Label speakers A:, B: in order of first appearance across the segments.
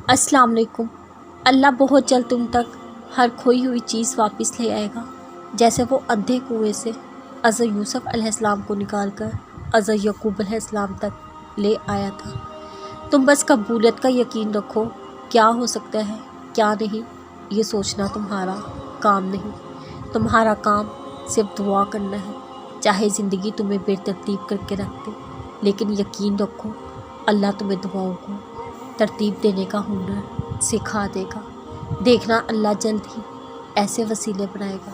A: अस्सलाम वालेकुम। अल्लाह बहुत जल्द तुम तक हर खोई हुई चीज़ वापस ले आएगा, जैसे वो अंधे कुएं से हज़रत यूसुफ अलैहिस्सलाम को निकाल कर हज़रत यकूब अलैहिस्सलाम तक ले आया था। तुम बस कबूलियत का यकीन रखो। क्या हो सकता है क्या नहीं, ये सोचना तुम्हारा काम नहीं। तुम्हारा काम सिर्फ दुआ करना है, चाहे ज़िंदगी तुम्हें बेतरतीब करके रख दे, लेकिन यकीन रखो अल्लाह तुम्हें दुआओं को तरतीब देने का हुनर सिखा देगा। देखना अल्लाह जल्द ही ऐसे वसीले बनाएगा,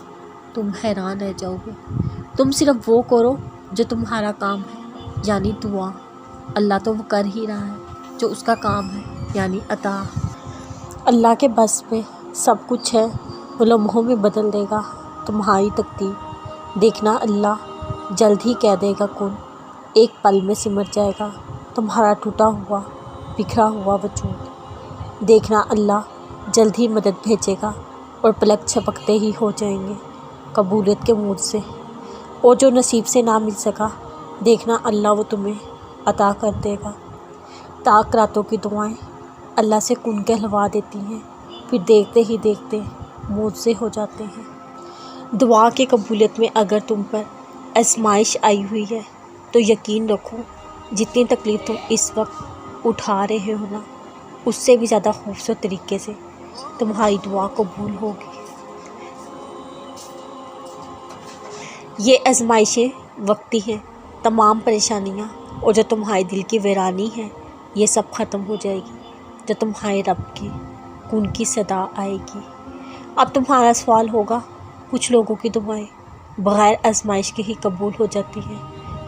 A: तुम हैरान रह जाओगे। तुम सिर्फ वो करो जो तुम्हारा काम है, यानी दुआ। अल्लाह तो वो कर ही रहा है जो उसका काम है, यानी अता। अल्लाह के बस में सब कुछ है, वो लम्हों में बदल देगा तुम्हारी तकदीर। देखना अल्लाह जल्द ही कह देगा कुन, एक पल में सिमट जाएगा तुम्हारा टूटा हुआ बिखरा हुआ वजूद। देखना अल्लाह जल्द ही मदद भेजेगा और पलक झपकते ही हो जाएंगे कबूलियत के मूड से। और जो नसीब से ना मिल सका, देखना अल्लाह वो तुम्हें अता कर देगा। ताक रातों की दुआएं अल्लाह से कुन कहलवा देती हैं, फिर देखते ही देखते मूड से हो जाते हैं। दुआ के कबूलियत में अगर तुम पर आजमाइश आई हुई है तो यकीन रखो जितनी तकलीफ़ तुम इस वक्त उठा रहे हो ना, उससे भी ज़्यादा खूबसूरत तरीके से तुम्हारी दुआ कबूल होगी। ये आजमाइशें वक्ती हैं, तमाम परेशानियाँ और जो तुम्हारे दिल की वीरानी है, ये सब ख़त्म हो जाएगी जो तुम्हारे रब के कुन की सदा आएगी। अब तुम्हारा सवाल होगा, कुछ लोगों की दुआएं बग़ैर आजमाइश के ही कबूल हो जाती हैं,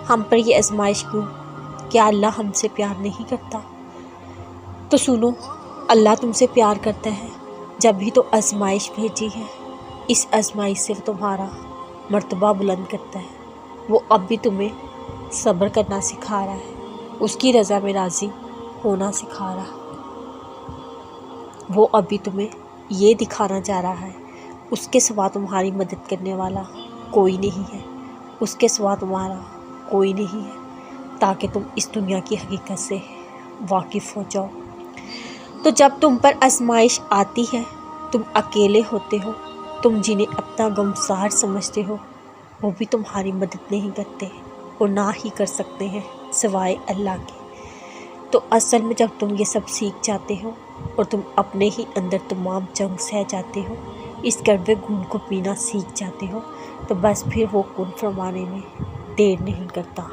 A: हम पर ये आजमाइश क्यों? क्या अल्लाह हमसे प्यार नहीं करता? तो सुनो, अल्लाह तुमसे प्यार करता है, जब भी तो आजमाइश भेजी है। इस आजमाइश से तुम्हारा मर्तबा बुलंद करता है। वो अब भी तुम्हें सब्र करना सिखा रहा है, उसकी रज़ा में राज़ी होना सिखा रहा है। वो अभी तुम्हें ये दिखाना चाह रहा है उसके सिवा तुम्हारी मदद करने वाला कोई नहीं है, उसके सिवा तुम्हारा कोई नहीं है, ताकि तुम इस दुनिया की हकीकत से वाकिफ़ हो जाओ। तो जब तुम पर आजमाइश आती है, तुम अकेले होते हो, तुम जिन्हें अपना गमसार समझते हो, वो भी तुम्हारी मदद नहीं करते और ना ही कर सकते हैं सिवाय अल्लाह के। तो असल में जब तुम ये सब सीख जाते हो और तुम अपने ही अंदर तमाम जंग सह जाते हो, इस कड़वे खून को पीना सीख जाते हो, तो बस फिर वो कुन फरमाने में देर नहीं करता।